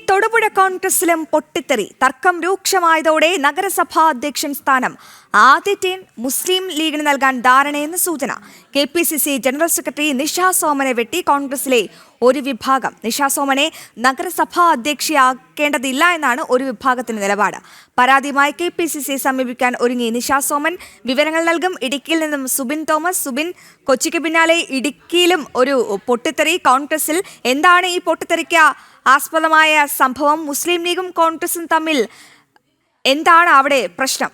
തൊടുപുഴ കോൺഗ്രസിലും പൊട്ടിത്തെറി. തർക്കം രൂക്ഷമായതോടെ നഗരസഭാ അധ്യക്ഷൻ സ്ഥാനം ആദിത്യൻ മുസ്ലിം ലീഗിന് നൽകാൻ ധാരണയെന്ന് സൂചന. KPCC ജനറൽ സെക്രട്ടറി നിഷ സോമനെ വെട്ടി കോൺഗ്രസിലെ ഒരു വിഭാഗം. നിഷ സോമനെ നഗരസഭാ അധ്യക്ഷയാക്കേണ്ടതില്ല എന്നാണ് ഒരു വിഭാഗത്തിന്റെ നിലപാട്. പരാതിയുമായി KPCC സമീപിക്കാൻ ഒരുങ്ങി നിഷ സോമൻ. വിവരങ്ങൾ നൽകും ഇടുക്കിയിൽ നിന്നും സുബിൻ തോമസ്. സുബിൻ, കൊച്ചിക്ക് പിന്നാലെ ഇടുക്കിയിലും ഒരു പൊട്ടിത്തെറി. കോൺഗ്രസിൽ എന്താണ് ഈ പൊട്ടിത്തെറിക്ക് ആസ്പദമായ സംഭവം? മുസ്ലിം ലീഗും കോൺഗ്രസും തമ്മിൽ എന്താണ് അവിടെ പ്രശ്നം?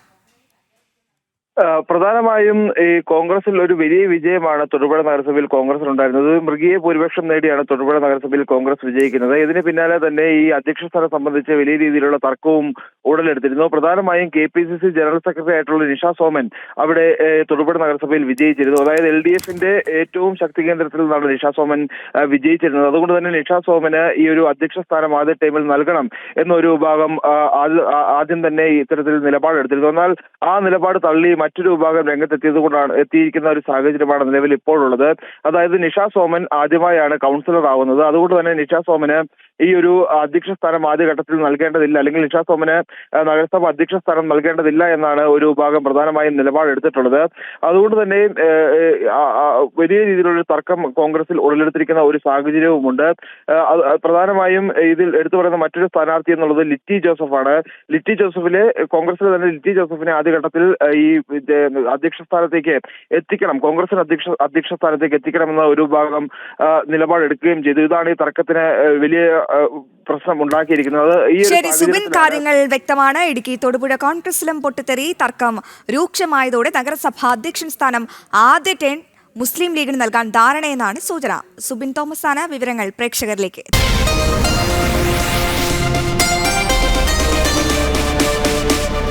പ്രധാനമായും ഈ കോൺഗ്രസിൽ ഒരു വലിയ വിജയമാണ് തൊടുപുഴ നഗരസഭയിൽ കോൺഗ്രസിനുണ്ടായിരുന്നത്. മൃഗീയ ഭൂരിപക്ഷം നേടിയാണ് തൊടുപുഴ നഗരസഭയിൽ കോൺഗ്രസ് വിജയിക്കുന്നത്. ഇതിന് പിന്നാലെ തന്നെ ഈ അധ്യക്ഷ സ്ഥാനം സംബന്ധിച്ച് വലിയ രീതിയിലുള്ള തർക്കവും ഉടലെടുത്തിരുന്നു. പ്രധാനമായും KPCC ജനറൽ സെക്രട്ടറി ആയിട്ടുള്ള നിഷ സോമൻ അവിടെ തൊടുപുഴ നഗരസഭയിൽ വിജയിച്ചിരുന്നു. അതായത് LDFന്റെ ഏറ്റവും ശക്തി കേന്ദ്രത്തിൽ നിന്നാണ് നിഷ സോമൻ വിജയിച്ചിരുന്നത്. അതുകൊണ്ട് തന്നെ നിഷ സോമന് ഈ ഒരു അധ്യക്ഷ സ്ഥാനം ആദ്യ ടൈമിൽ നൽകണം എന്നൊരു വിഭാഗം ആദ്യം തന്നെ ഇത്തരത്തിൽ നിലപാടെടുത്തിരുന്നു. എന്നാൽ ആ നിലപാട് തള്ളി മറ്റൊരു വിഭാഗം എത്തിയിരിക്കുന്ന ഒരു സാഹചര്യമാണ് നിലവിൽ ഇപ്പോഴുള്ളത്. അതായത് നിഷ സോമൻ ആദ്യമായാണ് കൗൺസിലർ ആവുന്നത്. അതുകൊണ്ട് തന്നെ നിഷ സോമന് ഈ ഒരു അധ്യക്ഷ സ്ഥാനം ആദ്യഘട്ടത്തിൽ നൽകേണ്ടതില്ല, അല്ലെങ്കിൽ നിഷ സോമന് നഗരസഭ അധ്യക്ഷ സ്ഥാനം നൽകേണ്ടതില്ല എന്നാണ് ഒരു വിഭാഗം പ്രധാനമായും നിലപാടെടുത്തിട്ടുള്ളത്. അതുകൊണ്ട് തന്നെ വലിയ രീതിയിലുള്ള തർക്കം കോൺഗ്രസിൽ ഉടലെടുത്തിരിക്കുന്ന ഒരു സാഹചര്യവുമുണ്ട്. പ്രധാനമായും ഇതിൽ എടുത്തു പറയുന്ന മറ്റൊരു സ്ഥാനാർത്ഥി എന്നുള്ളത് ലിറ്റി ജോസഫാണ്. ലിറ്റി ജോസഫിലെ കോൺഗ്രസിലെ തന്നെ ലിറ്റി ജോസഫിനെ ആദ്യഘട്ടത്തിൽ ഈ അധ്യക്ഷ സ്ഥാനത്തേക്ക് എത്തിക്കണം, കോൺഗ്രസിന് അധ്യക്ഷ സ്ഥാനത്തേക്ക് എത്തിക്കണമെന്ന ഒരു വിഭാഗം നിലപാടെടുക്കുകയും ചെയ്തു. ഇതാണ് ഈ തർക്കത്തിന് വലിയ പ്രശ്നം ഉണ്ടാക്കിയിരിക്കുന്നത്. സുബിൻ, കാര്യങ്ങൾ വ്യക്തമാണ്. ഇടുക്കി തൊടുപുഴ കോൺഗ്രസിലും പൊട്ടിത്തെറി. തർക്കം രൂക്ഷമായതോടെ നഗരസഭാ അധ്യക്ഷൻ സ്ഥാനം ആദിത്യൻ മുസ്ലിം ലീഗിന് നൽകാൻ ധാരണയെന്നാണ് സൂചന. സുബിൻ തോമസ് ആണ് വിവരങ്ങൾ പ്രേക്ഷകരിലേക്ക്.